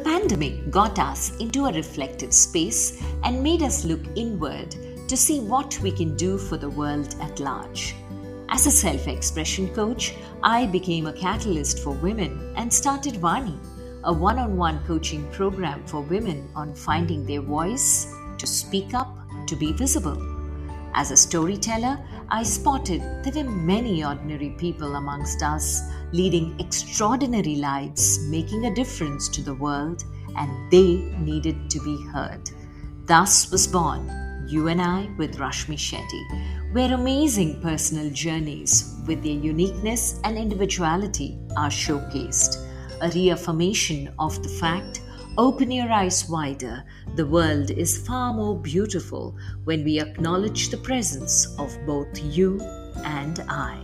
pandemic got us into a reflective space and made us look inward to see what we can do for the world at large. As a self-expression coach, I became a catalyst for women and started Vani, a one-on-one coaching program for women on finding their voice, to speak up, to be visible. As a storyteller, I spotted there were many ordinary people amongst us leading extraordinary lives, making a difference to the world, and they needed to be heard. Thus was born You and I with Rashmi Shetty, where amazing personal journeys with their uniqueness and individuality are showcased, a reaffirmation of the fact: open your eyes wider. The world is far more beautiful when we acknowledge the presence of both you and I.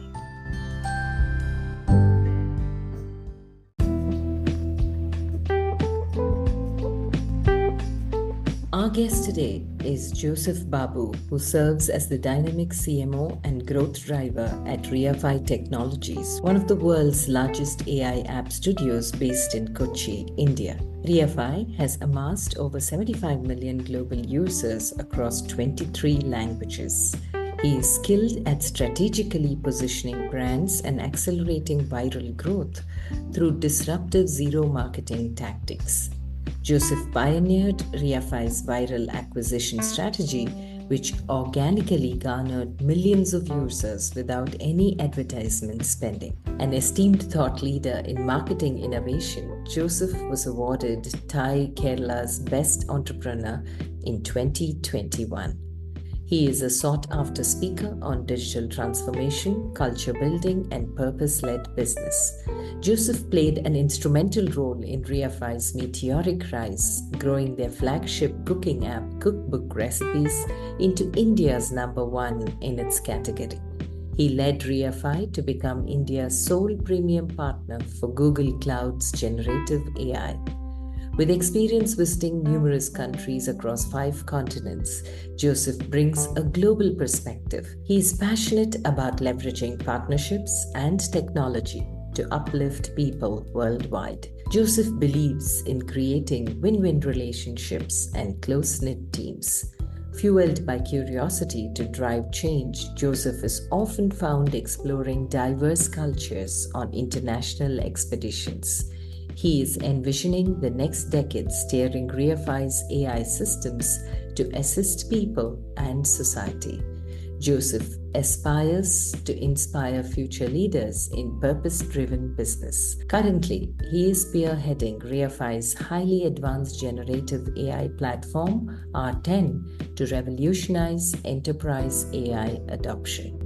Our guest today is Joseph Babu, who serves as the dynamic CMO and growth driver at Riafy Technologies, one of the world's largest AI app studios based in Kochi, India. Riafy has amassed over 75 million global users across 23 languages. He is skilled at strategically positioning brands and accelerating viral growth through disruptive zero marketing tactics. Joseph pioneered Riafy's viral acquisition strategy, which organically garnered millions of users without any advertisement spending. An esteemed thought leader in marketing innovation, Joseph was awarded Thai Kerala's Best Entrepreneur in 2021. He is a sought-after speaker on digital transformation, culture building, and purpose-led business. Joseph played an instrumental role in Riafy's meteoric rise, growing their flagship cooking app, Cookbook Recipes, into India's #1 in its category. He led Riafy to become India's sole premium partner for Google Cloud's Generative AI. With experience visiting numerous countries across 5 continents, Joseph brings a global perspective. He is passionate about leveraging partnerships and technology to uplift people worldwide. Joseph believes in creating win-win relationships and close-knit teams. Fueled by curiosity to drive change, Joseph is often found exploring diverse cultures on international expeditions. He is envisioning the next decade steering Riafy's AI systems to assist people and society. Joseph aspires to inspire future leaders in purpose-driven business. Currently, he is spearheading Riafy's highly advanced generative AI platform, R10, to revolutionize enterprise AI adoption.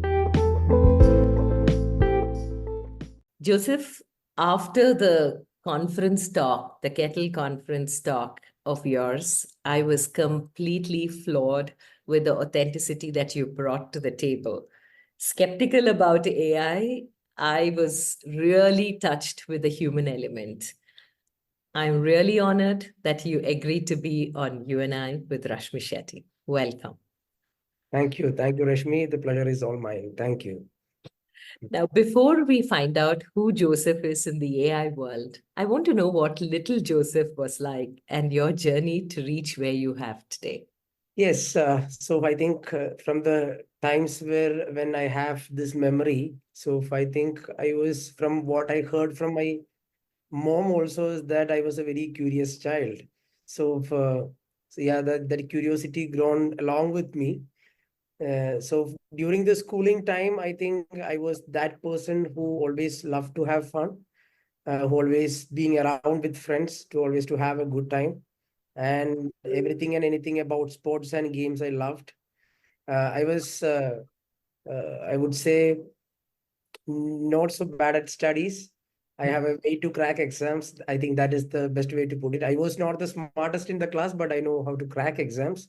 Joseph, after the conference talk, the Kettle conference talk of yours, I was completely floored with the authenticity that you brought to the table. Skeptical about AI, I was really touched with the human element. I'm really honored that you agreed to be on You and I with Rashmi Shetty. Welcome. Thank you. Thank you, Rashmi. The pleasure is all mine. Thank you. Now, before we find out who Joseph is in the AI world, I want to know what little Joseph was like and your journey to reach where you have today. Yes, so I think from the times when I have this memory, so if I think I was, from what I heard from my mom also, is that I was a very curious child. So yeah, that curiosity grown along with me. So during the schooling time, I think I was that person who always loved to have fun, who always being around with friends, to always to have a good time. And everything and anything about sports and games I loved. I was, I would say, not so bad at studies. I have a way to crack exams. I think that is the best way to put it. I was not the smartest in the class, but I know how to crack exams.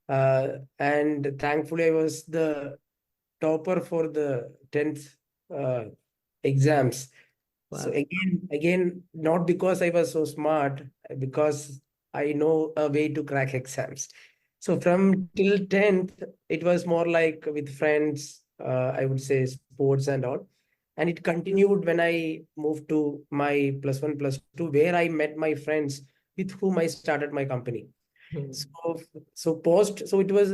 And thankfully, I was the topper for the 10th exams. Wow. So again, not because I was so smart, because I know a way to crack exams. So from till 10th, it was more like with friends, I would say sports and all. And it continued when I moved to my +1, +2, where I met my friends with whom I started my company. Hmm. So it was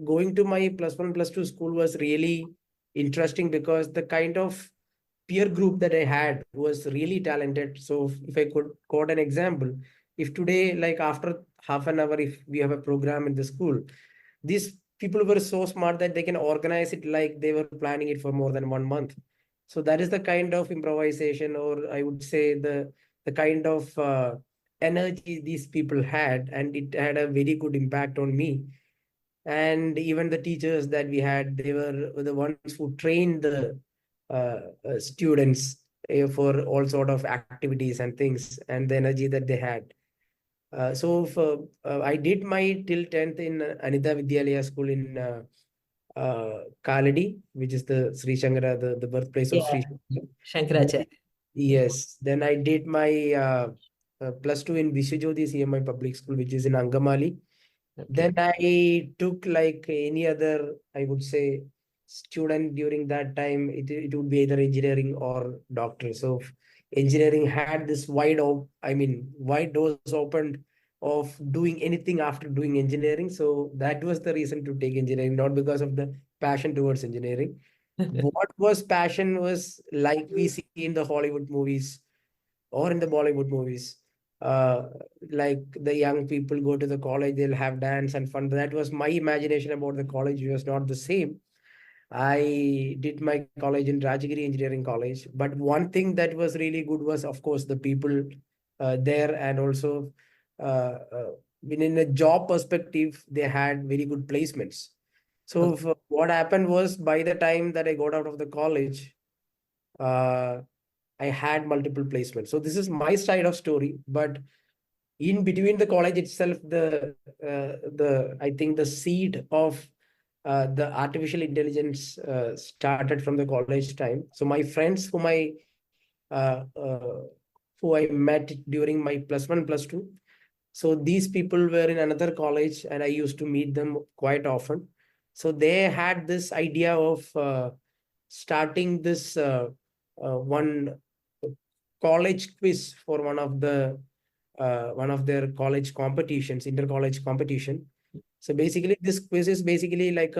going to my plus one, plus two school was really interesting because the kind of peer group that I had was really talented. So if I could quote an example, if today, like after half an hour, if we have a program in the school, these people were so smart that they can organize it like they were planning it for more than 1 month. So that is the kind of improvisation, or I would say the kind of energy these people had, and it had a very good impact on me. And even the teachers that we had, they were the ones who trained the students for all sort of activities and things, and the energy that they had. I did my till 10th in Anita Vidyalaya school in Kaladi, which is the Sri Shankara, the birthplace of Yeah, Sri Shankara. Shankaracharya. Yes. Then I did my plus two in Vishwajyoti CMI Public School, which is in Angamali. Okay. Then I took like any other, I would say, student during that time. It would be either engineering or doctor. So engineering had this wide doors opened of doing anything after doing engineering. So that was the reason to take engineering, not because of the passion towards engineering. What was passion was like we see in the Hollywood movies or in the Bollywood movies. Uh, like the young people go to the college, they'll have dance and fun. That was my imagination about the college. It was not the same. I did my college in Rajagiri Engineering College, but one thing that was really good was, of course, the people there, and also uh, in a job perspective, they had very good placements. So what happened was, by the time that I got out of the college, uh, I had multiple placements. So this is my side of story, but in between the college itself, the I think the seed of the artificial intelligence started from the college time. So my friends uh, uh, who I met during my plus one, plus two. So these people were in another college, and I used to meet them quite often. So they had this idea of starting this one college quiz for one of their college competitions, inter-college competition. So basically, this quiz is basically like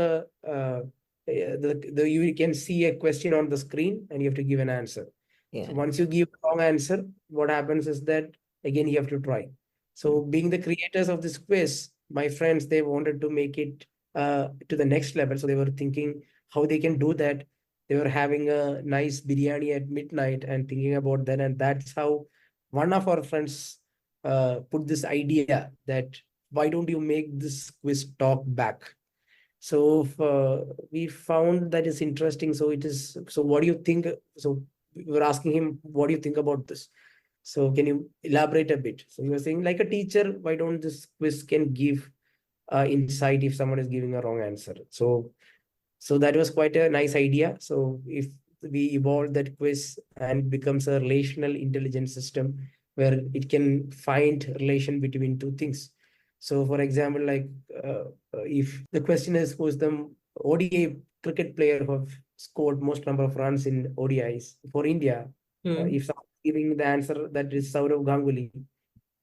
you can see a question on the screen and you have to give an answer. Yeah. So once you give a wrong answer, what happens is that again you have to try. So being the creators of this quiz, my friends, they wanted to make it to the next level. So they were thinking how they can do that. They were having a nice biryani at midnight and thinking about that. And that's how one of our friends put this idea that why don't you make this quiz talk back? So we found that is interesting. So it is. So what do you think? So we were asking him, what do you think about this? So can you elaborate a bit? So he was saying, like a teacher, why don't this quiz can give insight if someone is giving a wrong answer? So that was quite a nice idea. So if we evolve that quiz and becomes a relational intelligence system where it can find relation between two things. So for example, like if the question is who's the ODI cricket player who have scored most number of runs in ODIs for India, Hmm. if someone is giving the answer that is Saurav Ganguly,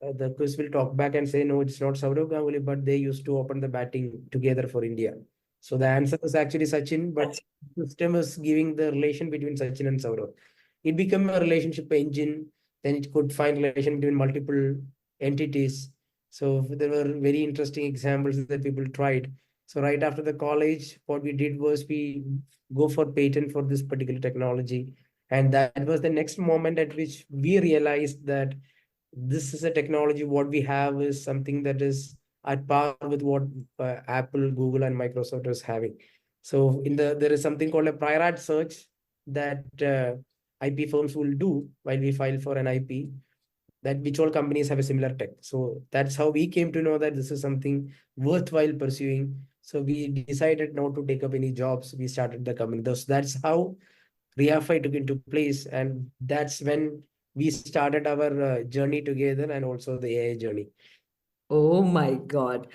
the quiz will talk back and say, no, it's not Saurav Ganguly, but they used to open the batting together for India. So the answer is actually Sachin, but system is giving the relation between Sachin and Saurav. It became a relationship engine. Then it could find relation between multiple entities. So there were very interesting examples that people tried. So right after the college, what we did was we go for patent for this particular technology. And that was the next moment at which we realized that this is a technology. What we have is something that is at par with what Apple, Google, and Microsoft is having. So there is something called a prior art search that IP firms will do while we file for an IP, that which all companies have a similar tech. So that's how we came to know that this is something worthwhile pursuing. So we decided not to take up any jobs. We started the company. That's how Riafy took into place, and that's when we started our journey together, and also the AI journey. Oh my God.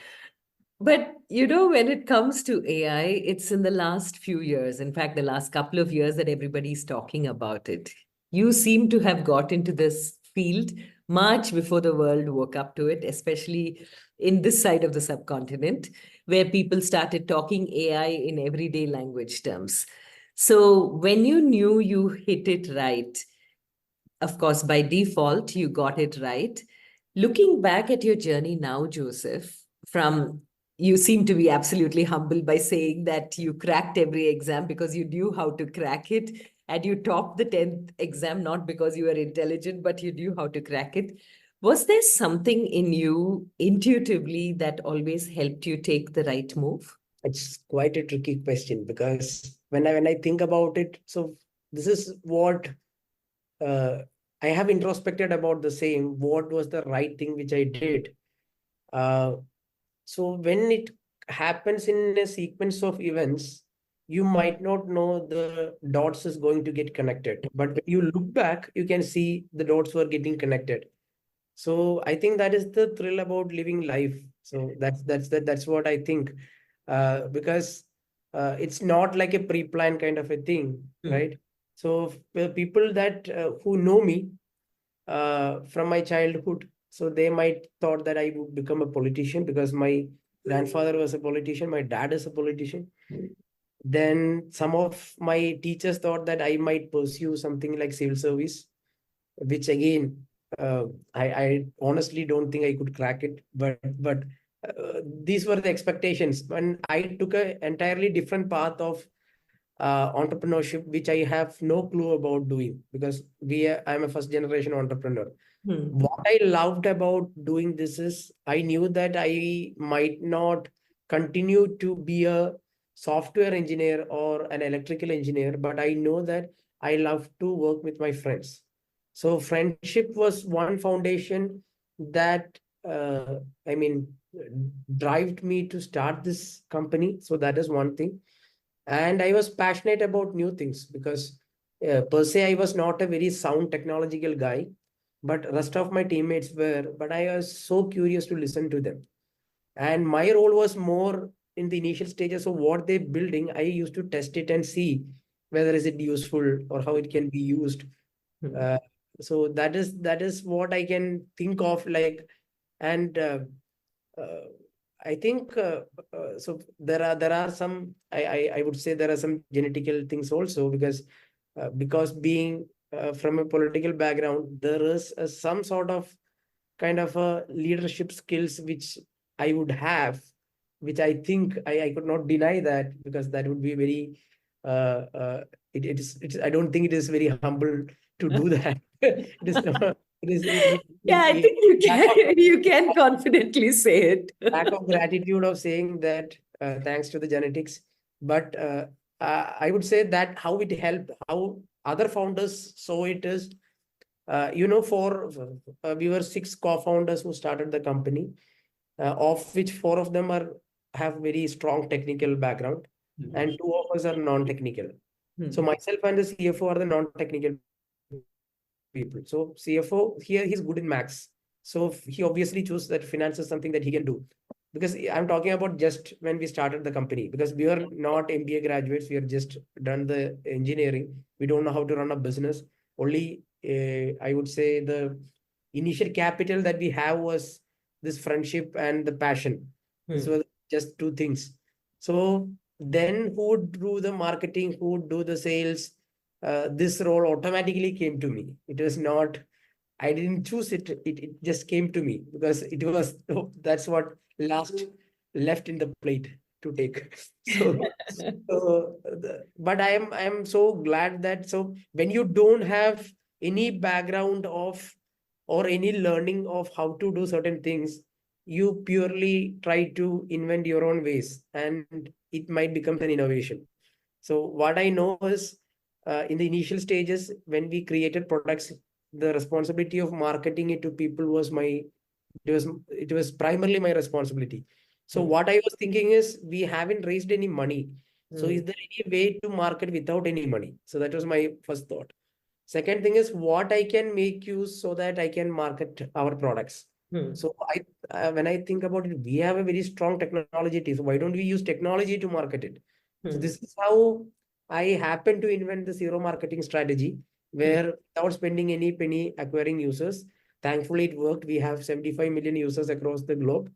But when it comes to AI, it's in the last few years, in fact, the last couple of years that everybody's talking about it. You seem to have got into this field much before the world woke up to it, especially in this side of the subcontinent, where people started talking AI in everyday language terms. So when you knew you hit it right, of course, by default, you got it right. Looking back at your journey now, Joseph, from you seem to be absolutely humble by saying that you cracked every exam because you knew how to crack it, and you topped the 10th exam not because you were intelligent, but you knew how to crack it. Was there something in you intuitively that always helped you take the right move? It's quite a tricky question because when I think about it, so this is what uh, I have introspected about the same. What was the right thing which I did? Uh, so when it happens in a sequence of events, you might not know the dots is going to get connected. But when you look back, you can see the dots were getting connected. So I think that is the thrill about living life. So that's what I think. Because it's not like a pre-planned kind of a thing, right? So people that who know me from my childhood, so they might thought that I would become a politician because my grandfather was a politician, my dad is a politician. Then some of my teachers thought that I might pursue something like civil service, which again, I honestly don't think I could crack it. But these were the expectations. When I took a entirely different path of entrepreneurship, which I have no clue about doing because I'm a first generation entrepreneur. What I loved about doing this is I knew that I might not continue to be a software engineer or an electrical engineer, but I know that I love to work with my friends. So friendship was one foundation that I mean drived me to start this company. So that is one thing. And I was passionate about new things because per se I was not a very sound technological guy, but rest of my teammates were. But I was so curious to listen to them, and my role was more in the initial stages of what they're building. I used to test it and see whether is it useful or how it can be used. uh, so that is what I can think of, like. And uh, I think so. There are some. I would say there are some genetical things also because being from a political background, there is some sort of kind of a leadership skills which I would have, which I think I could not deny that because that would be very. It is. I don't think it is very humble to do that. It is not. Yeah, I It think you lack of can you can confidently say it. lack of gratitude of saying that thanks to the genetics. But I would say that how it helped, how other founders saw it is, for we were six co-founders who started the company, of which four of them are have very strong technical background, and two of us are non-technical. So myself and the CFO are the non-technical people. So CFO here, he's good in max. So he obviously chose that finance is something that he can do. Because I'm talking about just when we started the company, because we are not MBA graduates, we are just done the engineering. We don't know how to run a business. Only I would say the initial capital that we have was this friendship and the passion. These were just two things. So then who would do the marketing, who would do the sales? This role automatically came to me. It was not, I didn't choose it. It just came to me because it was, that's what left in the plate to take. But I am so glad that, so when you don't have any background of or any learning of how to do certain things, you purely try to invent your own ways and it might become an innovation. So what I know is in the initial stages, when we created products, the responsibility of marketing it to people was it was primarily my responsibility. So what I was thinking is we haven't raised any money. So is there any way to market without any money? So that was my first thought. Second thing is what I can make use so that I can market our products. So when I think about it, we have a very strong technology team. So why don't we use technology to market it? So this is how I happened to invent the zero marketing strategy, where without spending any penny acquiring users, thankfully it worked. We have 75 million users across the globe,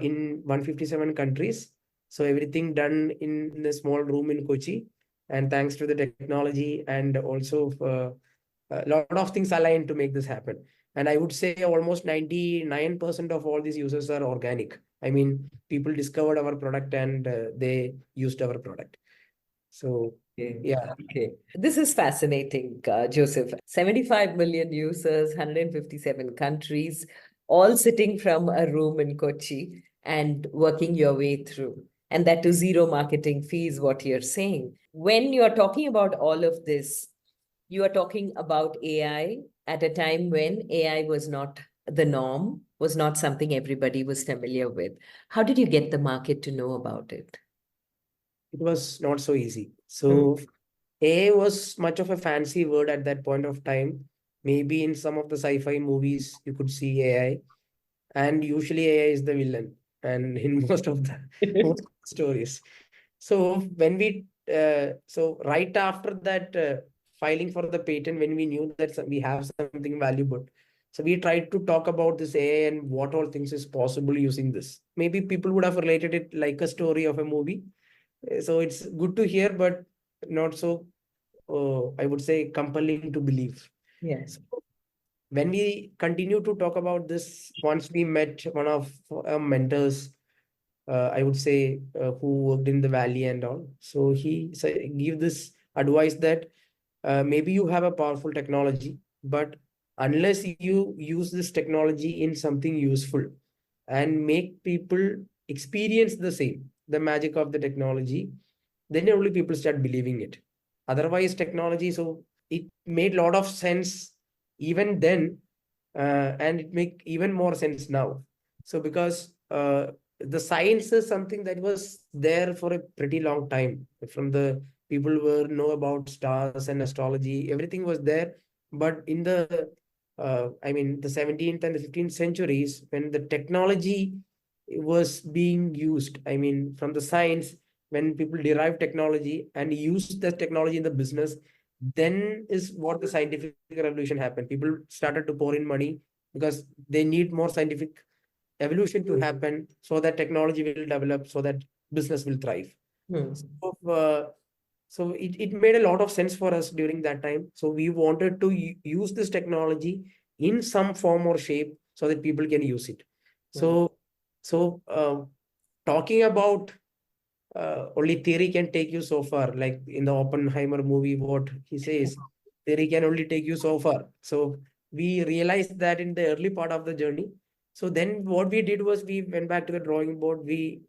in 157 countries. So everything done in a small room in Kochi. And thanks to the technology and also a lot of things aligned to make this happen. And I would say almost 99% of all these users are organic. I mean, people discovered our product and they used our product. So, Okay. yeah. Okay. This is fascinating, Joseph. 75 million users, 157 countries, all sitting from a room in Kochi and working your way through. And that to zero marketing fee is what you're saying. When you're talking about all of this, you are talking about AI at a time when AI was not the norm, was not something everybody was familiar with. How did you get the market to know about it? It was not so easy. Hmm. So AI was much of a fancy word at that point of time. Maybe in some of the sci-fi movies you could see AI, and usually AI is the villain, and in most of the stories. So when so right after that filing for the patent, when we knew that we have something valuable, so we tried to talk about this AI and what all things is possible using this. Maybe people would have related it like a story of a movie. So it's good to hear, but not so, I would say, compelling to believe. Yes. So when we continue to talk about this, once we met one of our mentors, I would say, who worked in the valley and all. So he give this advice that maybe you have a powerful technology, but unless you use this technology in something useful and make people experience the same, the magic of the technology, then only people start believing it. Otherwise, technology, so it made a lot of sense even then, and it make even more sense now. So because the science is something that was there for a pretty long time. From the people were know about stars and astrology, everything was there. But in the I mean, the 17th and the 15th centuries, when the technology was being used, I mean, from the science, when people derive technology and use the technology in the business, then is what the scientific revolution happened. People started to pour in money because they need more scientific evolution to happen so that technology will develop, so that business will thrive. Hmm. So it made a lot of sense for us during that time. So we wanted to use this technology in some form or shape so that people can use it. Hmm. So talking about only theory can take you so far, like in the Oppenheimer movie, what he says, theory can only take you so far. So we realized that in the early part of the journey. So then what we did was we went back to the drawing board. We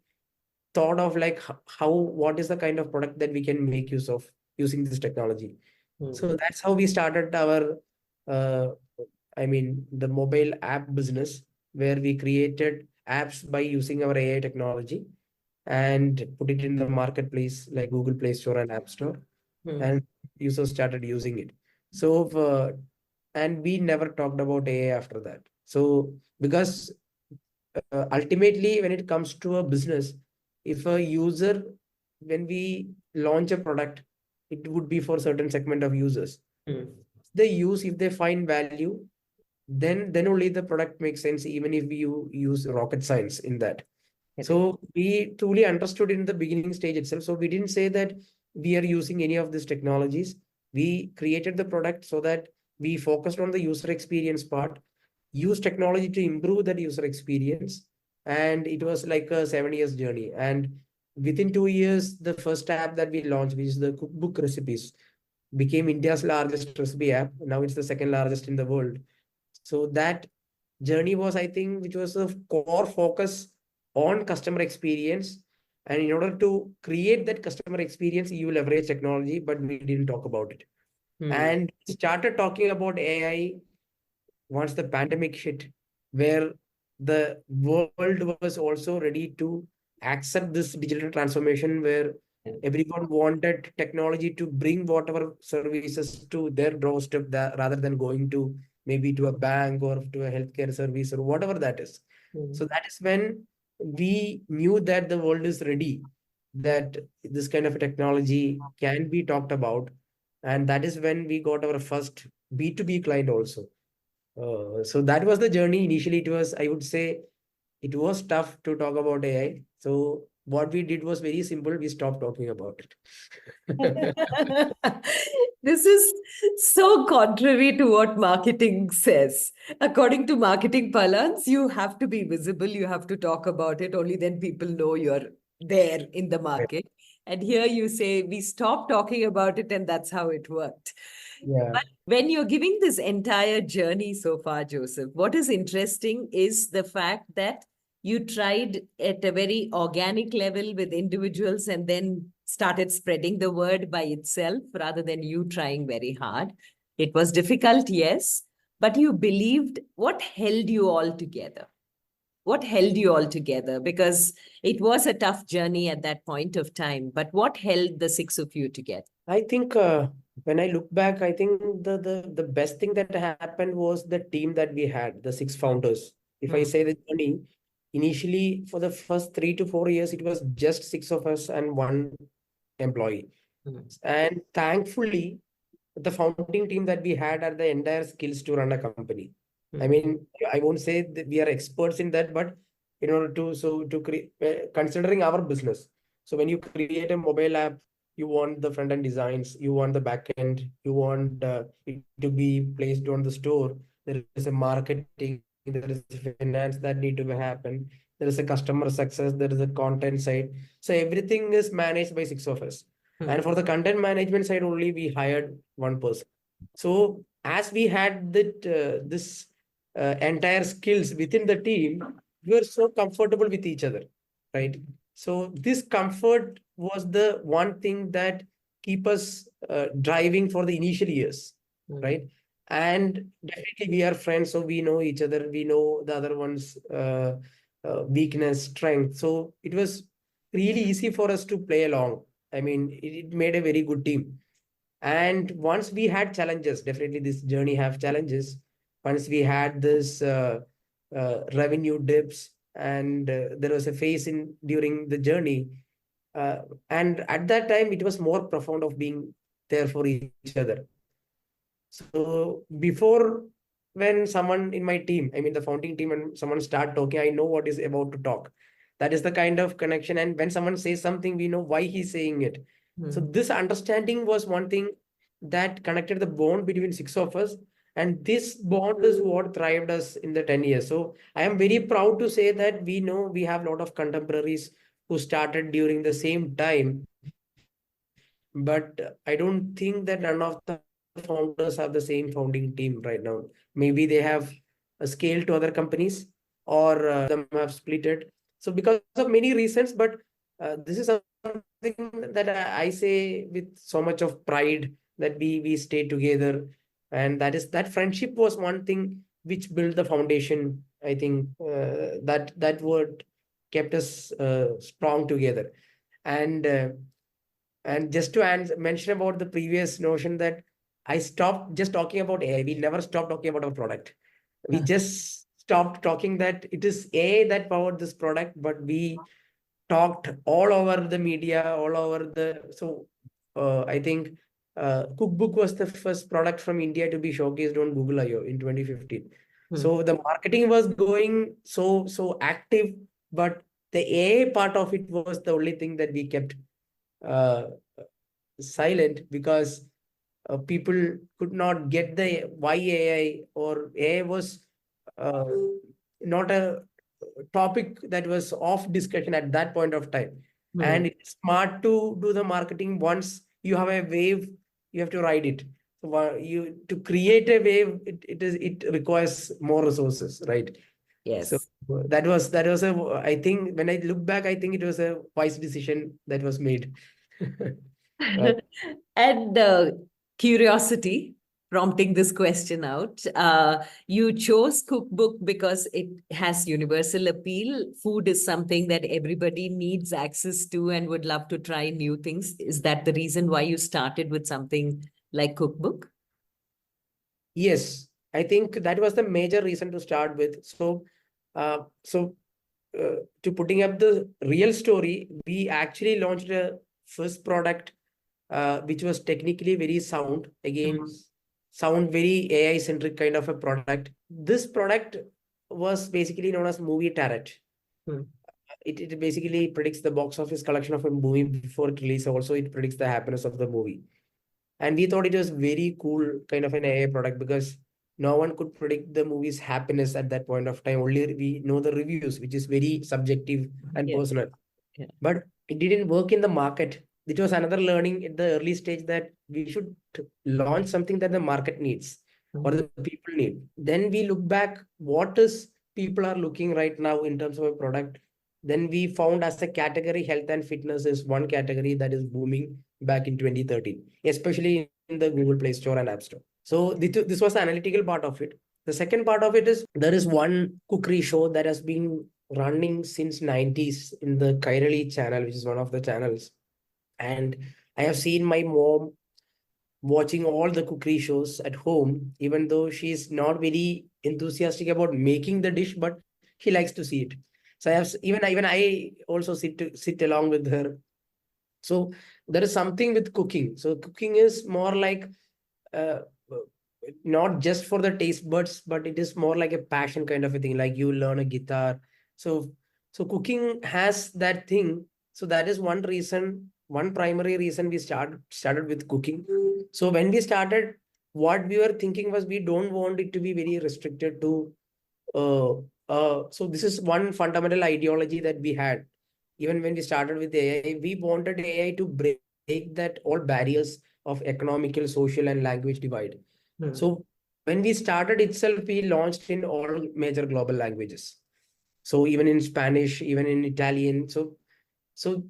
thought of like how, what is the kind of product that we can make use of using this technology. Hmm. So that's how we started our, uh, I mean, the mobile app business, where we created apps by using our AI technology and put it in the marketplace like Google Play Store and App Store, Hmm. and users started using it. So, and we never talked about AI after that. So, because ultimately, when it comes to a business, if a user, when we launch a product, it would be for certain segment of users. Hmm. They use, if they find value, then only the product makes sense, even if you use rocket science in that. Correct. So we truly understood in the beginning stage itself. So we didn't say that we are using any of these technologies. We created the product so that we focused on the user experience part, use technology to improve that user experience. And it was like a 7 years journey. And within 2 years, the first app that we launched, which is the Cookbook Recipes, became India's largest recipe app. Now it's the second largest in the world. So that journey was, I think, which was a core focus on customer experience. And in order to create that customer experience, you leverage technology, but we didn't talk about it. Hmm. And started talking about AI once the pandemic hit, where the world was also ready to accept this digital transformation, where everyone wanted technology to bring whatever services to their doorstep, that, rather than going to maybe to a bank or to a healthcare service or whatever that is. Hmm. So that is when we knew that the world is ready, that this kind of a technology can be talked about. And that is when we got our first B2B client also. So that was the journey. Initially, it was, I would say, it was tough to talk about AI. So what we did was very simple. We stopped talking about it. This is so contrary to what marketing says. According to marketing parlance, you have to be visible, you have to talk about it, only then people know you're there in the market. And here you say, we stopped talking about it, and that's how it worked. Yeah. But when you're giving this entire journey so far, Joseph, what is interesting is the fact that you tried at a very organic level with individuals and then started spreading the word by itself rather than you trying very hard. It was difficult, yes, but you believed. What held you all together? What held you all together? Because it was a tough journey at that point of time, but what held the six of you together? I think when I look back, I think the best thing that happened was the team that we had, the six founders. If I say the journey, initially for the first 3 to 4 years, it was just six of us and one employee. And thankfully, the founding team that we had are the entire skills to run a company. I mean, I won't say that we are experts in that, but in order to create, considering our business. So when you create a mobile app, you want the front end designs, you want the back end, you want it to be placed on the store. There is a marketing, there is finance that need to happen. There is a customer success, there is a content side. So everything is managed by six of us. And for the content management side only, we hired one person. So as we had this entire skills within the team, we were so comfortable with each other, right? So this comfort was the one thing that keep us driving for the initial years, right? And definitely we are friends, so we know each other. We know the other one's weakness, strength. So it was really easy for us to play along. I mean, it made a very good team. And once we had challenges, definitely this journey have challenges. Once we had this revenue dips, and there was a phase in during the journey, and at that time it was more profound of being there for each other. So before, when someone in my team, I mean the founding team, and someone start talking, I know what is about to talk. That is the kind of connection. And when someone says something, we know why he's saying it. So this understanding was one thing that connected the bond between six of us. And this bond is what thrived us in the 10 years. So I am very proud to say that we know we have a lot of contemporaries who started during the same time. But I don't think that none of the founders have the same founding team right now. Maybe they have a scale to other companies, or them have split it. So because of many reasons, but this is something that I say with so much of pride, that we stay together. And that friendship was one thing which built the foundation. I think that word kept us strong together. And just to mention about the previous notion, that I stopped just talking about AI. We never stopped talking about our product. We just stopped talking that it is AI that powered this product, but we talked all over the media, all over the. So I think Cookbook was the first product from India to be showcased on Google I/O in 2015. So the marketing was going so active, but the AI part of it was the only thing that we kept uh, silent, because people could not get the why AI, or AI was uh, not a topic that was off discussion at that point of time. And it's smart to do the marketing. Once you have a wave, you have to ride it. So you to create a wave, it requires more resources, right? So Yes. that was a, I think when I look back, I think it was a wise decision that was made. Right. And curiosity prompting this question out. You chose Cookbook because it has universal appeal. Food is something that everybody needs access to and would love to try new things. Is that the reason why you started with something like Cookbook? Yes, I think that was the major reason to start with. To putting up the real story, we actually launched a first product which was technically very sound. Again, sound very AI centric kind of a product. This product was basically known as movie tarot. It basically predicts the box office collection of a movie before it release. Also, it predicts the happiness of the movie. And we thought it was very cool kind of an AI product because no one could predict the movie's happiness at that point of time. Only we know the reviews, which is very subjective and personal. Yeah. But it didn't work in the market. It was another learning at the early stage that we should launch something that the market needs or the people need. Then we look back, what is people are looking right now in terms of a product. Then we found as a category, health and fitness is one category that is booming back in 2013, especially in the Google Play Store and App Store. So this was the analytical part of it. The second part of it is there is one cookery show that has been running since 90s in the Kairali channel, which is one of the channels. And I have seen my mom watching all the cookery shows at home, even though she's not very enthusiastic about making the dish, but she likes to see it. So I have even I also sit along with her. So there is something with cooking. So cooking is more like uh, not just for the taste buds, but it is more like a passion kind of a thing. Like you learn a guitar. So cooking has that thing. So that is one reason, one primary reason we started with cooking. So when we started, what we were thinking was we don't want it to be very restricted to so this is one fundamental ideology that we had. Even when we started with AI, we wanted AI to break that all barriers of economical, social, and language divide. So when we started itself, we launched in all major global languages. So even in Spanish, even in Italian. So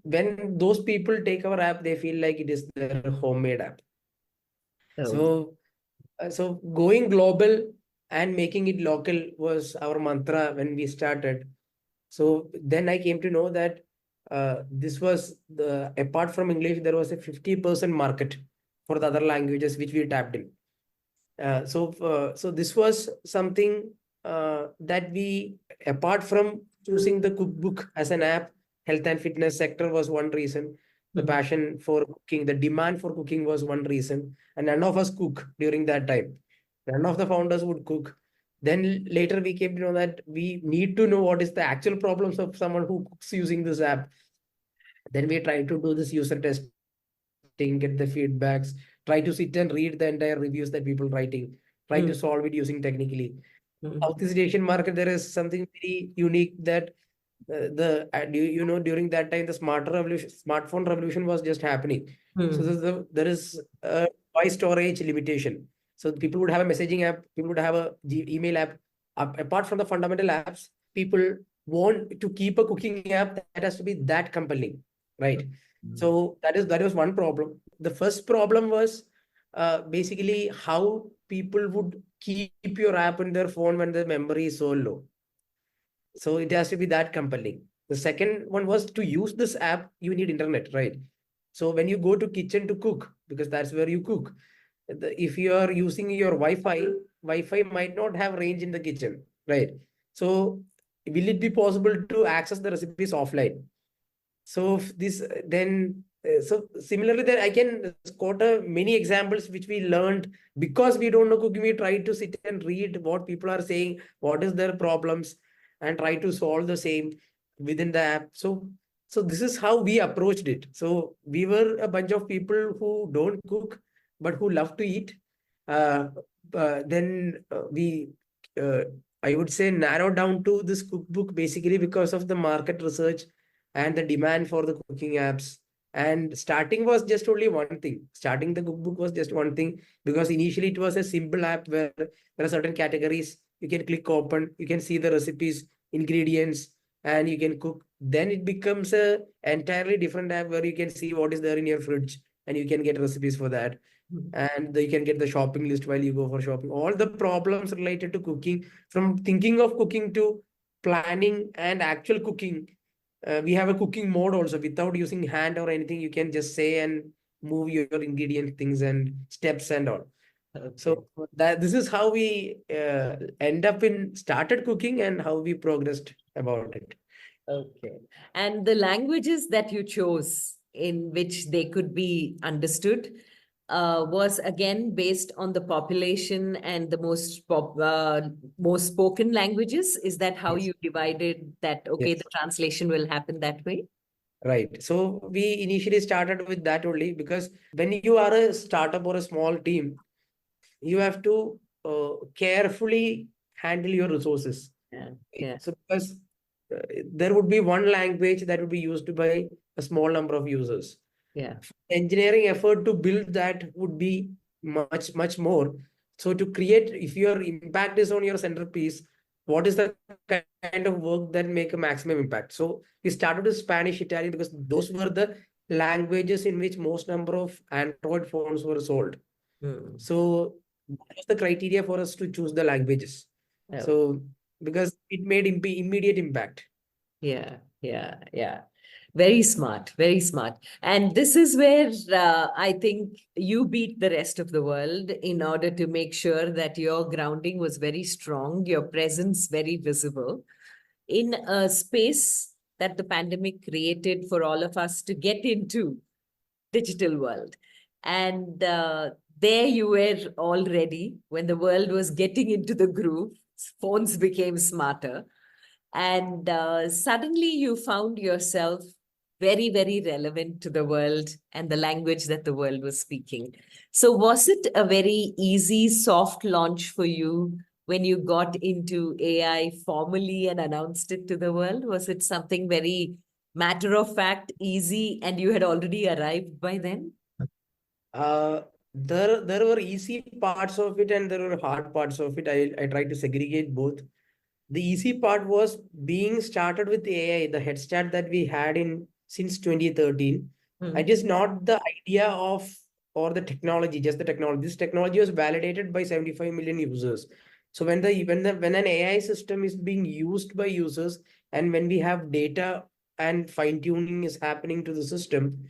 when those people take our app, they feel like it is their homemade app. So going global and making it local was our mantra when we started. So then I came to know that this was apart from English, there was a 50% market for the other languages which we tapped in. So this was something that we, apart from choosing the cookbook as an app, health and fitness sector was one reason. The passion for cooking, the demand for cooking was one reason. And none of us cook during that time. None of the founders would cook. Then later we came to know that we need to know what is the actual problems of someone who cooks using this app. Then we try to do this user testing, get the feedbacks, try to sit and read the entire reviews that people writing, try to solve it using technically. Southeast Asian market, there is something very unique that during that time the smartphone revolution was just happening. So there is a voice storage limitation. So people would have a messaging app, people would have a email app. Apart from the fundamental apps, people want to keep a cooking app that has to be that compelling, right? So that was one problem. The first problem was basically how people would keep your app in their phone when the memory is so low. So it has to be that compelling. The second one was to use this app, you need internet, right? So when you go to kitchen to cook, because that's where you cook, if you are using your Wi-Fi might not have range in the kitchen, right? So will it be possible to access the recipes offline? So this then so similarly there I can quote many examples which we learned because we don't know cooking. We try to sit and read what people are saying, what is their problems, and try to solve the same within the app. So this is how we approached it. So we were a bunch of people who don't cook but who love to eat. Then we I would say narrowed down to this cookbook basically because of the market research and the demand for the cooking apps. And starting was just only one thing. Starting the cookbook was just one thing because initially it was a simple app where there are certain categories. You can click open, you can see the recipes, ingredients, and you can cook. Then it becomes a entirely different app where you can see what is there in your fridge and you can get recipes for that. And you can get the shopping list while you go for shopping. All the problems related to cooking, from thinking of cooking to planning and actual cooking, we have a cooking mode also. Without using hand or anything, you can just say and move your ingredient things and steps and all. So that this is how we end up in started cooking and how we progressed about it. Okay. And the languages that you chose in which they could be understood, was again based on the population and the most spoken languages. Is that how Yes. you divided that? Okay, Yes. the translation will happen that way. Right. So we initially started with that only because when you are a startup or a small team, you have to carefully handle your resources. Yeah, Right? yeah, So because there would be one language that would be used by a small number of users. yeah, Engineering effort to build that would be much more. So to create, if your impact is on your centerpiece, what is the kind of work that make a maximum impact? So we started with Spanish, Italian, because those were the languages in which most number of Android phones were sold. mm. So that was the criteria for us to choose the languages. Oh, So because it made immediate impact. yeah, yeah, yeah. Very smart, very smart. And this is where I think you beat the rest of the world in order to make sure that your grounding was very strong, your presence very visible in a space that the pandemic created for all of us to get into digital world. And there you were already when the world was getting into the groove, phones became smarter. And suddenly you found yourself very, very relevant to the world and the language that the world was speaking. So, was it a very easy, soft launch for you when you got into AI formally and announced it to the world? Was it something very matter of fact, easy, and you had already arrived by then? Uh, there were easy parts of it and there were hard parts of it. I tried to segregate both. The easy part was being started with AI, the head start that we had in since 2013. It Hmm. is not the idea of or the technology, just the technology. This technology was validated by 75 million users. So when an AI system is being used by users and when we have data and fine tuning is happening to the system,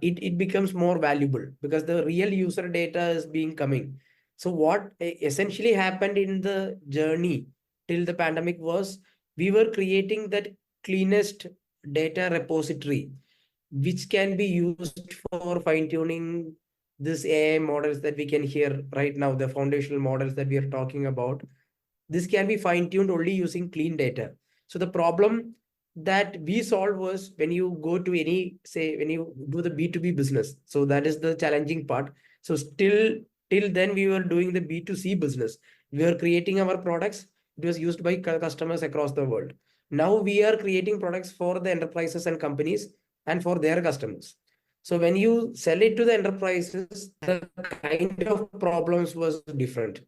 it becomes more valuable because the real user data is being coming. So what essentially happened in the journey till the pandemic was we were creating that cleanest data repository, which can be used for fine tuning this AI models that we can hear right now, the foundational models that we are talking about. This can be fine tuned only using clean data. So the problem that we solved was when you go to any, say, when you do the B2B business. So that is the challenging part. So still, till then, we were doing the B2C business. We were creating our products. It was used by customers across the world. Now we are creating products for the enterprises and companies and for their customers. So when you sell it to the enterprises, the kind of problems was different.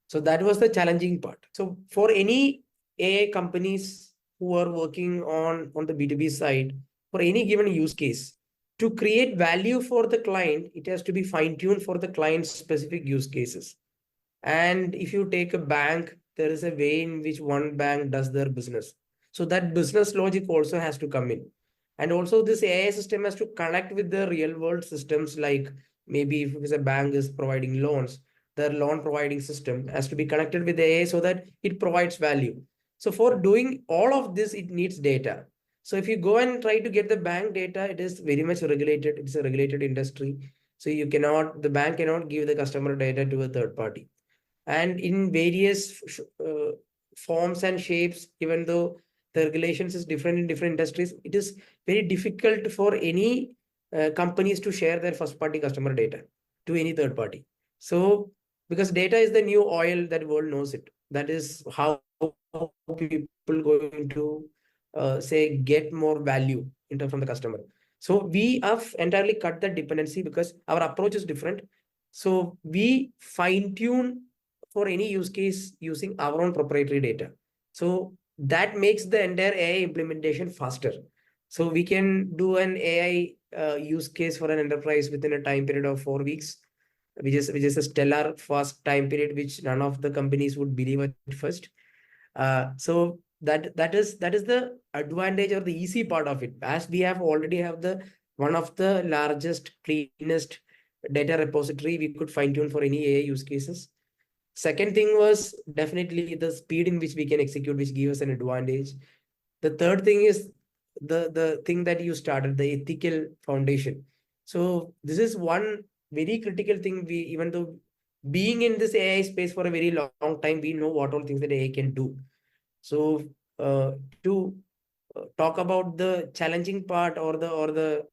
So that was the challenging part. So for any AI companies who are working on the B2B side, for any given use case, to create value for the client, it has to be fine-tuned for the client's specific use cases. And if you take a bank, there is a way in which one bank does their business. So that business logic also has to come in. And also this AI system has to connect with the real world systems, like maybe if it's a bank is providing loans, the loan providing system has to be connected with AI so that it provides value. So for doing all of this, it needs data. So if you go and try to get the bank data, it is very much regulated. It's a regulated industry. So the bank cannot give the customer data to a third party. And in various forms and shapes, even though the regulations is different in different industries, it is very difficult for any companies to share their first party customer data to any third party. So because data is the new oil, that world knows it. That is how people going to say get more value in terms from the customer. So we have entirely cut that dependency because our approach is different. So we fine tune for any use case using our own proprietary data. So that makes the entire AI implementation faster. So we can do an AI use case for an enterprise within a time period of 4 weeks, which is a stellar fast time period, which none of the companies would believe at first. So that is the advantage or the easy part of it. As we have already have the one of the largest, cleanest data repository, we could fine tune for any AI use cases. Second thing was definitely the speed in which we can execute, which gives us an advantage. The third thing is the thing that you started, the ethical foundation. So this is one very critical thing. We, even though being in this AI space for a very long time, we know what all things that AI can do. So to talk about the challenging part or the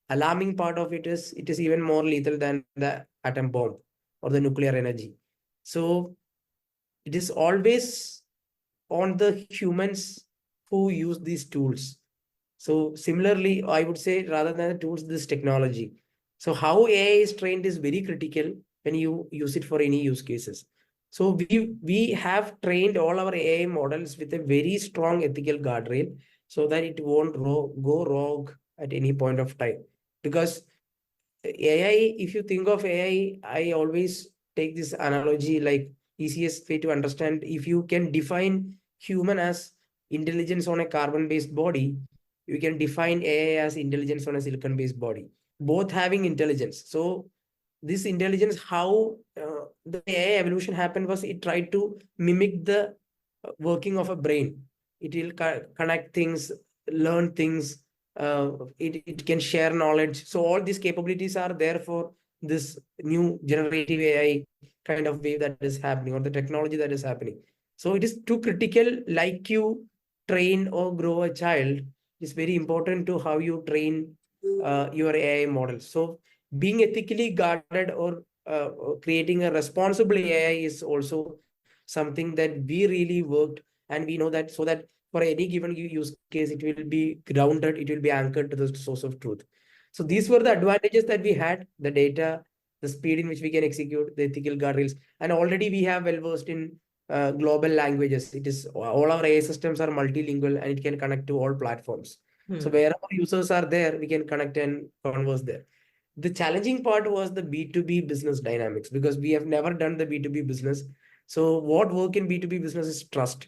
alarming part of it is even more lethal than the atom bomb or the nuclear energy. So it is always on the humans who use these tools. So similarly, I would say rather than the tools, this technology. So how AI is trained is very critical when you use it for any use cases. So we have trained all our AI models with a very strong ethical guardrail so that it won't go rogue at any point of time. Because AI, if you think of AI, I always take this analogy like easiest way to understand. If you can define human as intelligence on a carbon-based body, you can define AI as intelligence on a silicon-based body, both having intelligence. So this intelligence, how the AI evolution happened was it tried to mimic the working of a brain. It will connect things, learn things, it can share knowledge. So all these capabilities are there for this new generative AI kind of wave that is happening, or the technology that is happening. So it is too critical, like you train or grow a child, it's very important to how you train your AI models. So being ethically guarded or creating a responsible AI is also something that we really worked, and we know that, so that for any given use case, it will be grounded, it will be anchored to the source of truth. So these were the advantages that we had: the data, the speed in which we can execute, the ethical guardrails, and already we have well versed in global languages. It is all our AI systems are multilingual and it can connect to all platforms. So wherever users are there, we can connect and converse there. The challenging part was the B2B business dynamics, because we have never done the B2B business. So what work in B2B business is trust.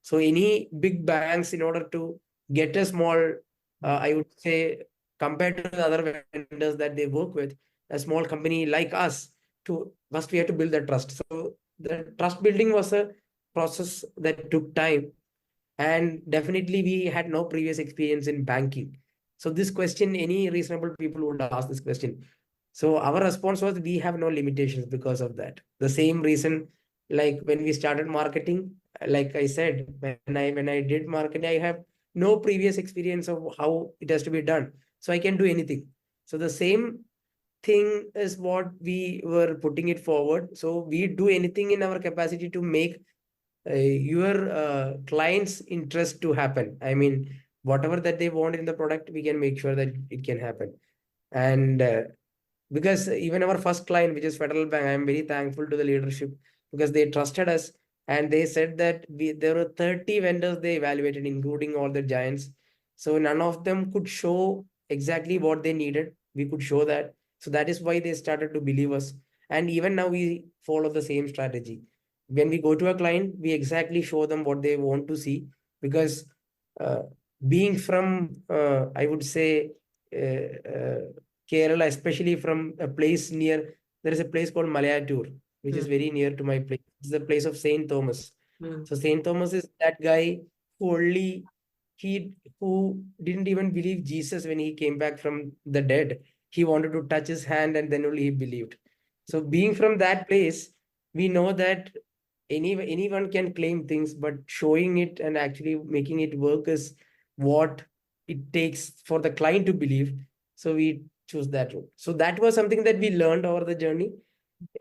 So any big banks, in order to get a small, I would say, compared to the other vendors that they work with, a small company like us, to first we have to build the trust. So the trust building was a process that took time, and definitely we had no previous experience in banking. So this question, any reasonable people would ask this question. So our response was we have no limitations because of that. The same reason, like when we started marketing, like I said, when I did marketing, I have no previous experience of how it has to be done. So I can do anything. So the same thing is what we were putting it forward. So we do anything in our capacity to make your client's interest to happen. I mean, whatever that they want in the product, we can make sure that it can happen. And because even our first client, which is Federal Bank, I am very thankful to the leadership, because they trusted us, and they said that there were 30 vendors they evaluated, including all the giants. So none of them could show exactly what they needed. We could show that. So that is why they started to believe us. And even now we follow the same strategy. When we go to a client, we exactly show them what they want to see, because uh, being from, I would say, Kerala, especially from a place near, there is a place called Malayatur, which is very near to my place. It's the place of Saint Thomas. So Saint Thomas is that guy who only he who didn't even believe Jesus when he came back from the dead. He wanted to touch his hand and then only he believed. So being from that place, we know that anyone can claim things, but showing it and actually making it work is what it takes for the client to believe. So we choose that route. So that was something that we learned over the journey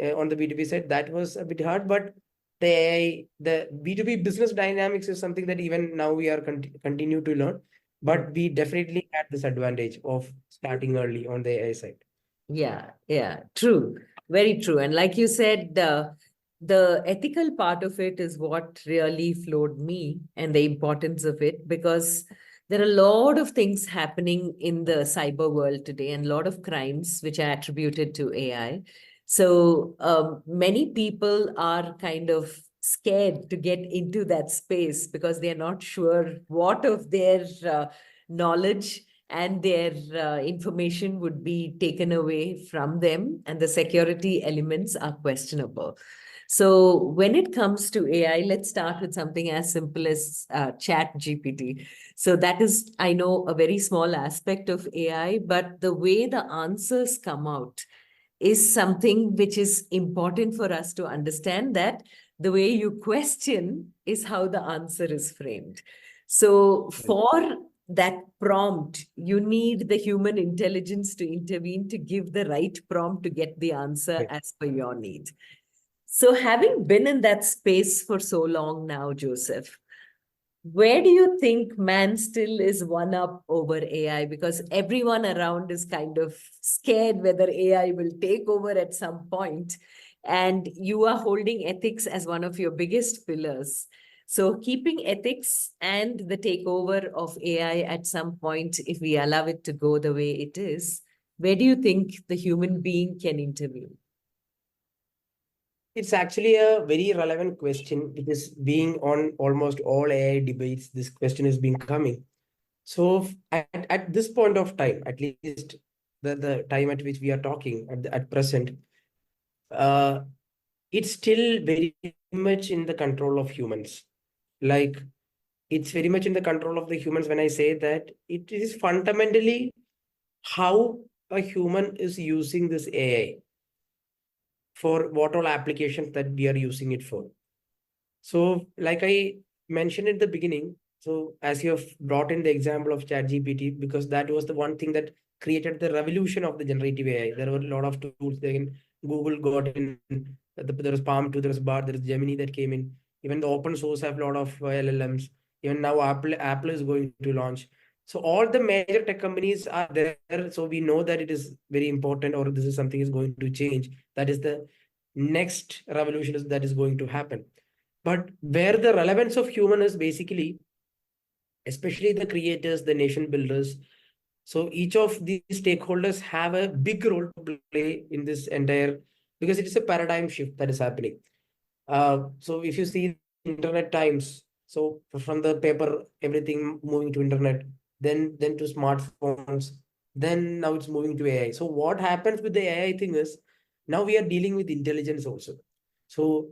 on the B2B side. That was a bit hard, but the B2B business dynamics is something that even now we are continue to learn. But we definitely had this advantage of starting early on the AI side. Yeah, true. Very true. And like you said, the ethical part of it is what really floored me, and the importance of it, because there are a lot of things happening in the cyber world today, and a lot of crimes which are attributed to AI. So many people are kind of scared to get into that space because they're not sure what of their knowledge and their information would be taken away from them, and the security elements are questionable. So when it comes to AI, let's start with something as simple as Chat GPT. So that is, I know, a very small aspect of AI, but the way the answers come out is something which is important for us to understand, that the way you question is how the answer is framed. So for that prompt, you need the human intelligence to intervene to give the right prompt to get the answer as per your need. So having been in that space for so long now, Joseph, where do you think man still is one up over AI? Because everyone around is kind of scared whether AI will take over at some point. And you are holding ethics as one of your biggest pillars. So, keeping ethics and the takeover of AI at some point, if we allow it to go the way it is, where do you think the human being can intervene? It's actually a very relevant question because being on almost all AI debates, this question has been coming. So at this point of time, at least the time at which we are talking at present, uh, it's still very much in the control of humans. Like it's very much in the control of the humans when I say that it is fundamentally how a human is using this AI for what all applications that we are using it for. So, like I mentioned at the beginning, so as you have brought in the example of ChatGPT, because that was the one thing that created the revolution of the generative AI. There were a lot of tools. Then Google got in. There was Palm 2, there was Bard, there is Gemini that came in. Even the open source have a lot of LLMs. Even now Apple is going to launch. So all the major tech companies are there. So we know that it is very important, or this is something is going to change. That is the next revolution that is going to happen. But where the relevance of human is basically, especially the creators, the nation builders. So each of these stakeholders have a big role to play in this entire, because it is a paradigm shift that is happening. So if you see internet times, so from the paper, everything moving to internet, then to smartphones, then now it's moving to AI. So what happens with the AI thing is now we are dealing with intelligence also. So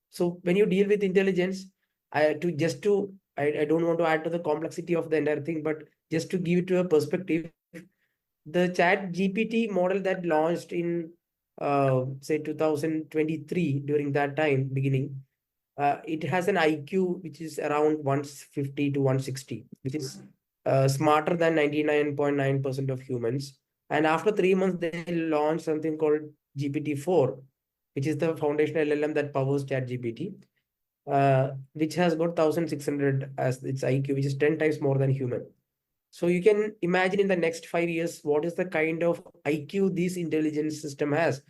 so when you deal with intelligence, I don't want to add to the complexity of the entire thing, but just to give it to a perspective, the Chat GPT model that launched in say 2023, during that time beginning, it has an IQ which is around 150 to 160, which is smarter than 99.9% of humans. And after 3 months, they launched something called GPT-4, which is the foundational LLM that powers ChatGPT, which has got 1600 as its IQ, which is 10 times more than human. So you can imagine in the next 5 years, what is the kind of IQ this intelligence system has.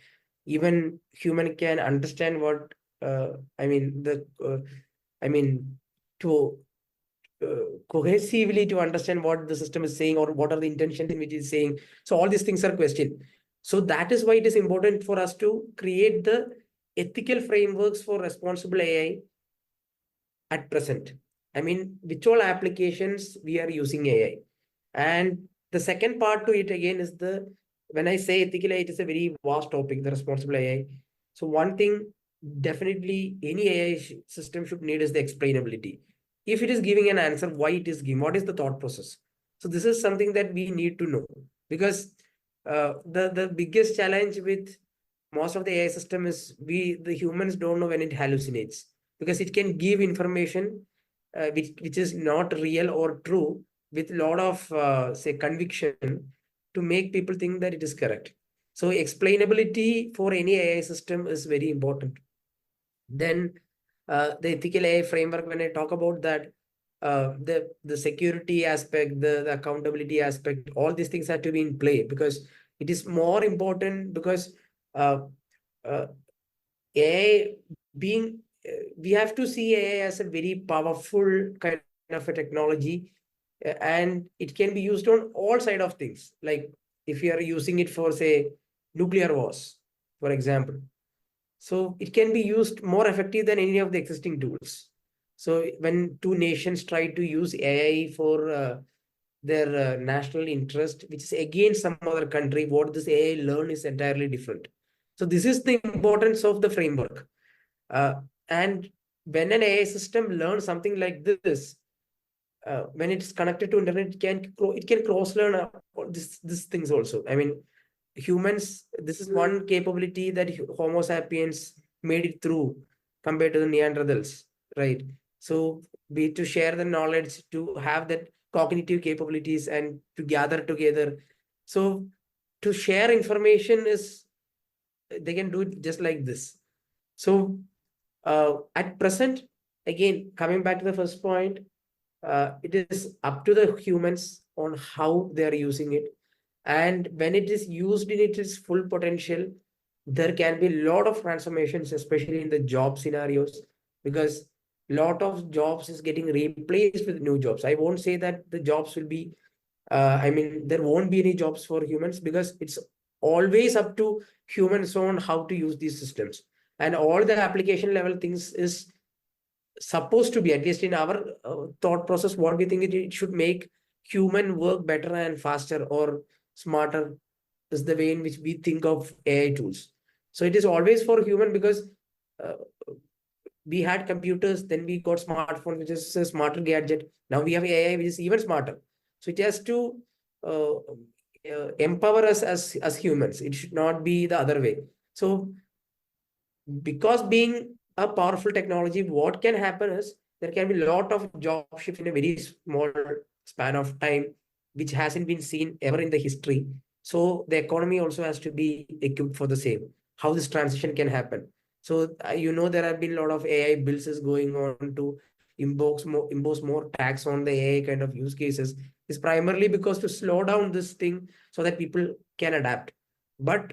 Even human can understand what, I mean, to cohesively to understand what the system is saying or what are the intentions in which it's saying. So all these things are questioned. So that is why it is important for us to create the ethical frameworks for responsible AI at present. I mean, which all applications we are using AI. And the second part to it again is when I say ethical AI, it is a very vast topic, the responsible AI. So one thing definitely any AI system should need is the explainability. If it is giving an answer, why it is giving, what is the thought process? So this is something that we need to know, because the biggest challenge with most of the AI system is the humans don't know when it hallucinates, because it can give information which is not real or true with a lot of say conviction to make people think that it is correct. So explainability for any AI system is very important. Then the ethical AI framework, when I talk about that, the security aspect, the accountability aspect, all these things have to be in play, because it is more important, because uh, uh, AI being, we have to see AI as a very powerful kind of a technology, and it can be used on all side of things. Like if you are using it for, say, nuclear wars, for example. So it can be used more effective than any of the existing tools. So when two nations try to use AI for their national interest, which is against some other country, what this AI learn is entirely different. So this is the importance of the framework. And when an AI system learns something like this, when it's connected to internet, it can cross learn these things also. I mean, humans, this is one capability that Homo sapiens made it through compared to the Neanderthals, right? So be to share the knowledge, to have that cognitive capabilities and to gather together. So to share information is, they can do it just like this. So at present, again, coming back to the first point, it is up to the humans on how they are using it. And when it is used in its full potential, there can be a lot of transformations, especially in the job scenarios, because a lot of jobs is getting replaced with new jobs. I won't say that the jobs will be, I mean, there won't be any jobs for humans, because it's always up to humans on how to use these systems. And all the application level things is supposed to be, at least in our thought process, what we think it should make human work better and faster or smarter, is the way in which we think of AI tools. So it is always for human, because uh, we had computers, then we got smartphone, which is a smarter gadget. Now we have AI, which is even smarter. So it has to empower us as humans. It should not be the other way. So because being a powerful technology, what can happen is there can be a lot of job shift in a very small span of time, which hasn't been seen ever in the history. So the economy also has to be equipped for the same. How this transition can happen. So there have been a lot of AI bills is going on to impose more tax on the AI kind of use cases. Is primarily because to slow down this thing so that people can adapt. But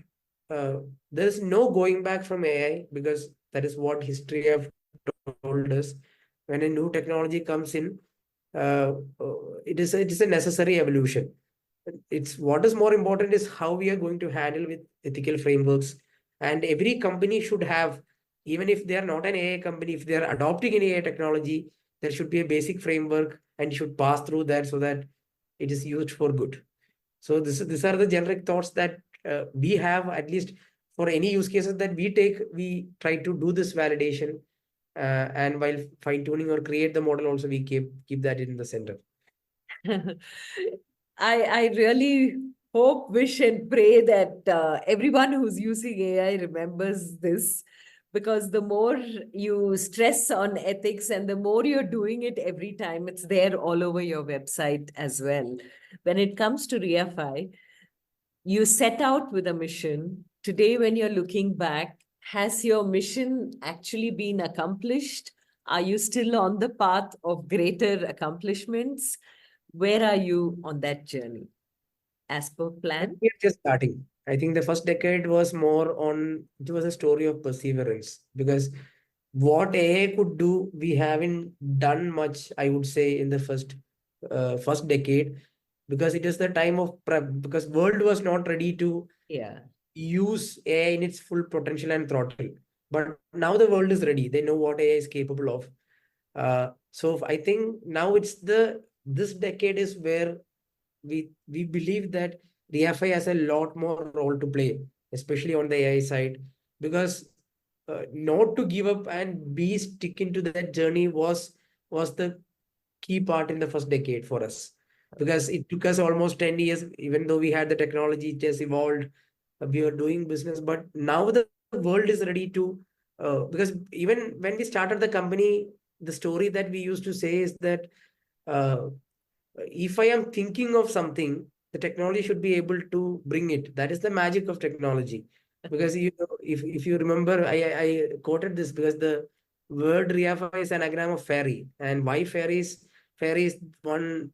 uh, there is no going back from AI, because that is what history have told us. When a new technology comes in, uh, it is a necessary evolution. It's what is more important is how we are going to handle with ethical frameworks, and every company should have, even if they are not an AI company, if they are adopting an AI technology, there should be a basic framework and should pass through that so that it is used for good. So these are the generic thoughts that we have, at least for any use cases that we take, we try to do this validation, and while fine tuning or create the model, also we keep that in the center. I really hope, wish, and pray that everyone who's using AI remembers this, because the more you stress on ethics and the more you're doing it every time, it's there all over your website as well. When it comes to Riafy, you set out with a mission. Today, when you're looking back, has your mission actually been accomplished? Are you still on the path of greater accomplishments? Where are you on that journey? As per I think plan? we are just starting. I think the first decade was more on, it was a story of perseverance, because what AI could do, we haven't done much, I would say, in the first decade, because it is the time of prep, because world was not ready to Yeah. use AI in its full potential and throttle. But now the world is ready. They know what AI is capable of. So I think now this decade is where we believe that Riafy has a lot more role to play, especially on the AI side, because not to give up and be stick into that journey was the key part in the first decade for us, because it took us almost 10 years. Even though we had the technology, it has evolved, we are doing business, but now the world is ready to, because even when we started the company, the story that we used to say is that uh, if I am thinking of something, the technology should be able to bring it. That is the magic of technology. Because if you remember, I quoted this because the word Riafa is an anagram of fairy. And why fairy is one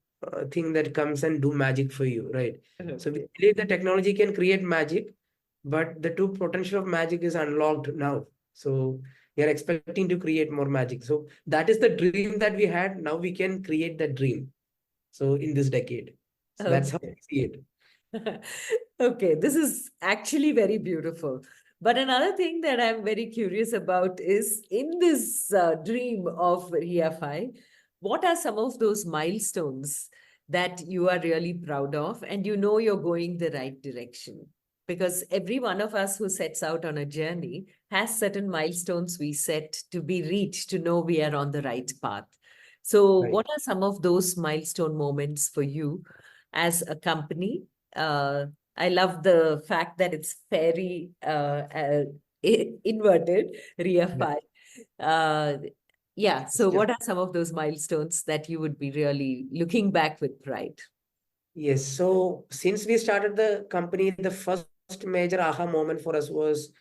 thing that comes and do magic for you, right? So we believe the technology can create magic, but the true potential of magic is unlocked now. So we are expecting to create more magic. So that is the dream that we had. Now we can create that dream. So in this decade. So that's how Okay. I see it. Okay, this is actually very beautiful. But another thing that I'm very curious about is, in this dream of Riafy, what are some of those milestones that you are really proud of and you know you're going the right direction? Because every one of us who sets out on a journey has certain milestones we set to be reached to know we are on the right path. So, Right. what are some of those milestone moments for you as a company? Uh, I love the fact that it's very inverted, Riafy. Uh, yeah. So, what are some of those milestones that you would be really looking back with pride? Yes. So since we started the company, the first major aha moment for us was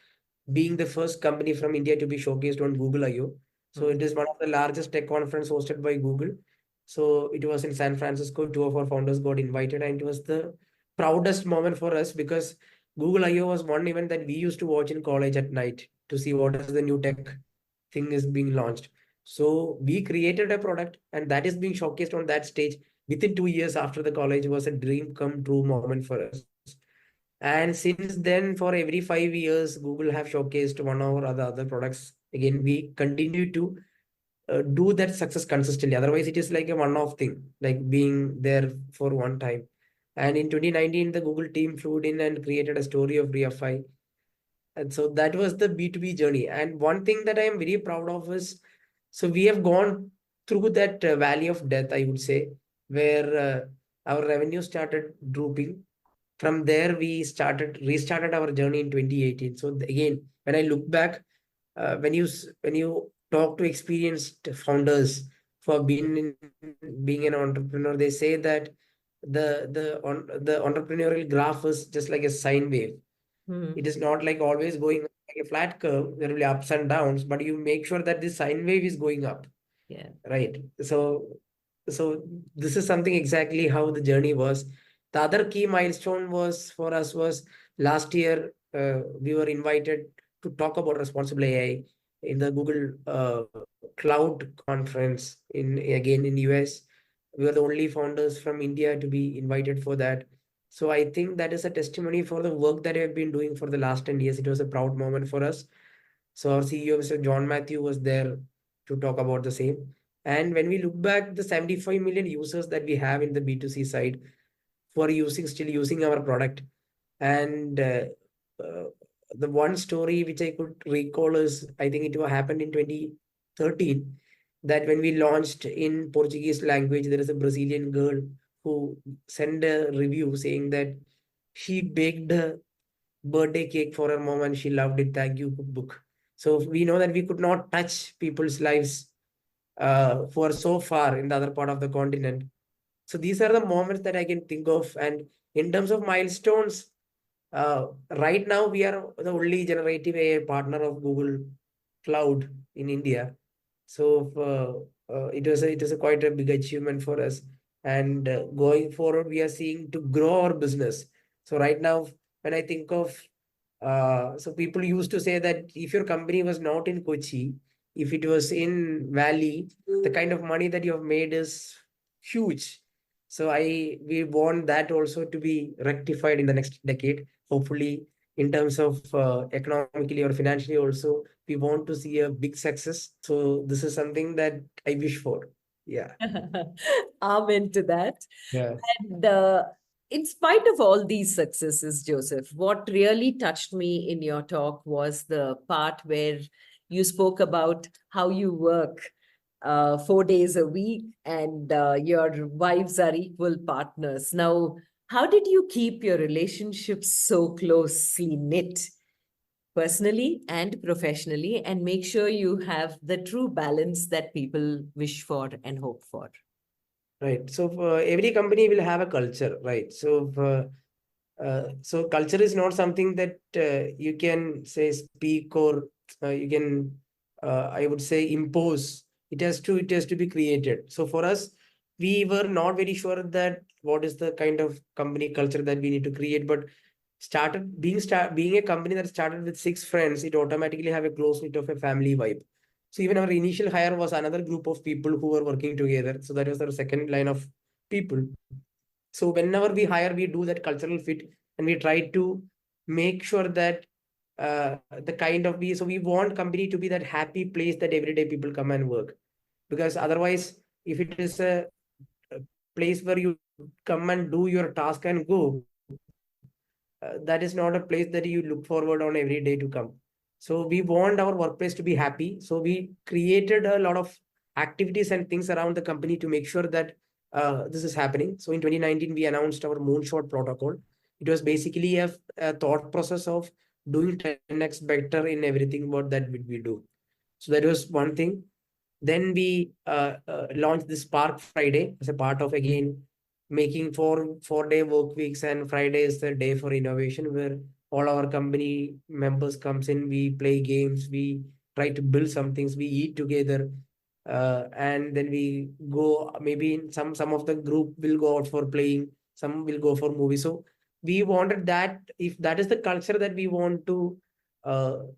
being the first company from India to be showcased on Google I/O. So it is one of the largest tech conference hosted by Google. So it was in San Francisco. Two of our founders got invited, and it was the proudest moment for us because Google I/O was one event that we used to watch in college at night to see what is the new tech thing is being launched. So we created a product, and that is being showcased on that stage within 2 years after the college was a dream come true moment for us. And since then, for every 5 years, Google have showcased one or other products. Again, we continue to do that success consistently. Otherwise, it is like a one-off thing, like being there for one time. And in 2019, the Google team flew in and created a story of Riafy. And so that was the B2B journey. And one thing that I am very proud of is, so we have gone through that valley of death, I would say, where our revenue started drooping. From there, we restarted our journey in 2018. So again, when I look back, when you talk to experienced founders for being an entrepreneur, they say that the entrepreneurial graph is just like a sine wave. It is not like always going like a flat curve. There will be ups and downs, but you make sure that the sine wave is going up. Yeah. Right. So this is something exactly how the journey was. The other key milestone was for us was last year we were invited to talk about responsible AI in the Google Cloud conference in US. We were the only founders from India to be invited for that. So I think that is a testimony for the work that I have been doing for the last 10 years. It was a proud moment for us. So our CEO, Mr. John Matthew, was there to talk about the same. And when we look back, the 75 million users that we have in the B2C side for still using our product. And uh, the one story which I could recall is, I think it happened in 2013, that when we launched in Portuguese language, there is a Brazilian girl who sent a review saying that she baked a birthday cake for her mom and she loved it. Thank you, Cookbook. So we know that we could not touch people's lives for so far in the other part of the continent. So these are the moments that I can think of. And in terms of milestones, right now we are the only generative AI partner of Google Cloud in India. So it was a quite a big achievement for us. And going forward, we are seeing to grow our business. So right now, when I think of so people used to say that if your company was not in Kochi, if it was in Valley, the kind of money that you have made is huge. So we want that also to be rectified in the next decade. Hopefully, in terms of economically or financially also, we want to see a big success. So this is something that I wish for. Yeah. Amen to that. Yeah. And in spite of all these successes, Joseph, what really touched me in your talk was the part where you spoke about how you work 4 days a week and your wives are equal partners. Now, how did you keep your relationships so closely knit, personally and professionally, and make sure you have the true balance that people wish for and hope for? Right. So every company will have a culture, right? So culture is not something that you can say speak or you can I would say impose. It has to be created. So for us, we were not very sure that what is the kind of company culture that we need to create, but being a company that started with 6 friends, it automatically have a close knit of a family vibe. So even our initial hire was another group of people who were working together. So that was our second line of people. So whenever we hire, we do that cultural fit and we try to make sure that the kind of we so we want company to be that happy place that everyday people come and work. Because otherwise, if it is a place where you come and do your task and go, that is not a place that you look forward on every day to come. So we want our workplace to be happy. So we created a lot of activities and things around the company to make sure that this is happening. So in 2019, we announced our moonshot protocol. It was basically a thought process of doing 10x better in everything what that we do. So that was one thing. Then we launched this Spark Friday as a part of, again, making 4 day work weeks, and Friday is the day for innovation, where all our company members comes in, we play games, we try to build some things, we eat together, and then we go, maybe in some of the group will go out for playing, some will go for movies. So we wanted that, if that is the culture that we want to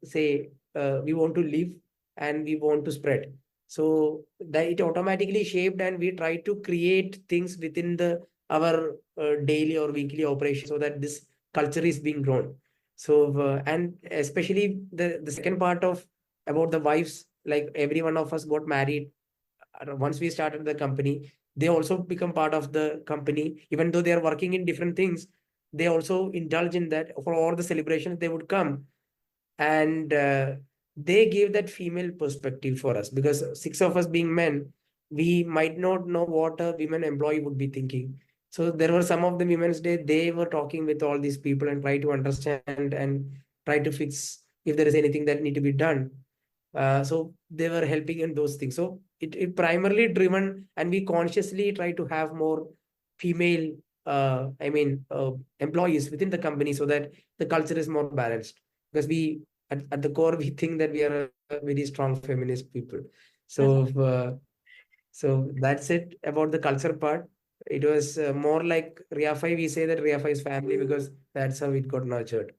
say, we want to live and we want to spread. So that it automatically shaped, and we try to create things within the our daily or weekly operation, so that this culture is being grown. So and especially the second part of about the wives, like every one of us got married once we started the company. They also become part of the company, even though they are working in different things. They also indulge in that. For all the celebrations they would come, and they gave that female perspective for us, because six of us being men, we might not know what a women employee would be thinking. So there were some of the Women's Day, they were talking with all these people and try to understand and try to fix if there is anything that need to be done. So they were helping in those things. So it primarily driven, and we consciously try to have more female employees within the company, so that the culture is more balanced, because we at the core we think that we are a very strong feminist people. So so that's it about the culture part. It was more like Riafy. We say that Riafy is family because that's how it got nurtured.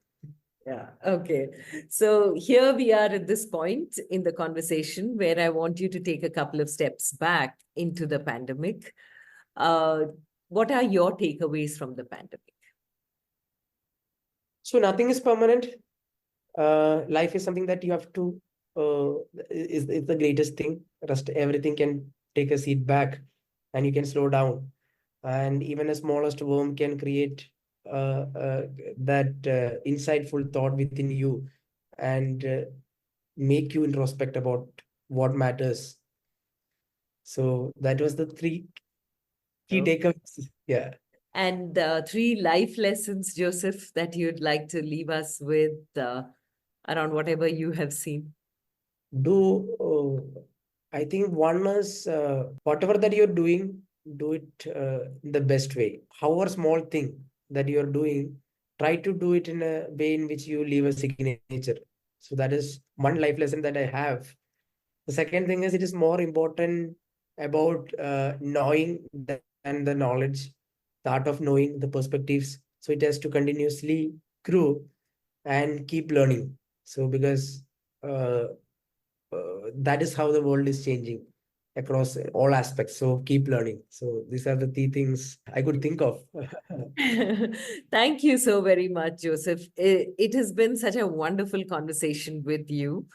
Yeah. Okay. So here we are at this point in the conversation where I want you to take a couple of steps back into the pandemic. What are your takeaways from the pandemic? So nothing is permanent. Life is something that you have to is the greatest thing. Rest everything can take a seat back, and you can slow down. And even a smallest worm can create that insightful thought within you, and make you introspect about what matters. So that was the three key takeaways. Yeah. And 3 life lessons, Joseph, that you'd like to leave us with around whatever you have seen. I think one is whatever that you're doing, do it in the best way. However small thing that you're doing, try to do it in a way in which you leave a signature. So that is one life lesson that I have. The second thing is, it is more important about knowing than the knowledge, the art of knowing the perspectives. So it has to continuously grow and keep learning. So because that is how the world is changing across all aspects. So keep learning. So these are the three things I could think of. Thank you so very much, Joseph. It has been such a wonderful conversation with you.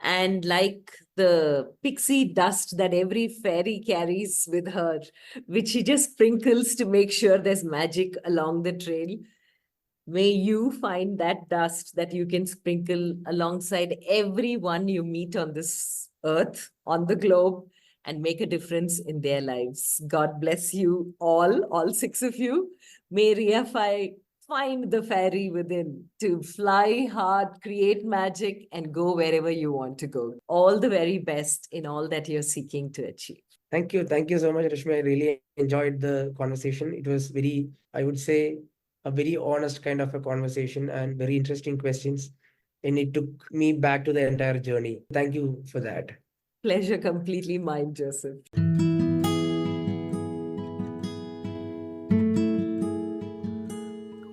And like the pixie dust that every fairy carries with her, which she just sprinkles to make sure there's magic along the trail, may you find that dust that you can sprinkle alongside everyone you meet on this earth, on the globe, and make a difference in their lives. God bless you all 6 of you. May Riafy find the fairy within to fly hard, create magic, and go wherever you want to go. All the very best in all that you're seeking to achieve. Thank you. Thank you so much, Rashmi. I really enjoyed the conversation. It was very, I would say, a very honest kind of a conversation and very interesting questions. And it took me back to the entire journey. Thank you for that. Pleasure completely mine, Joseph.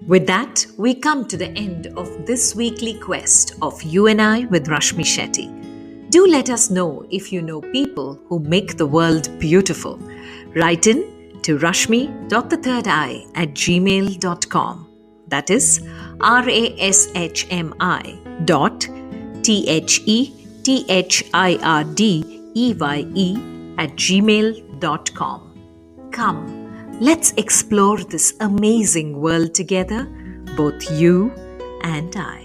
With that, we come to the end of this weekly quest of You and I with Rashmi Shetty. Do let us know if you know people who make the world beautiful. Write in to rashmi.thethirdeye@gmail.com. That is rashmi.thhirdeye@gmail.com. Come, let's explore this amazing world together, both you and I.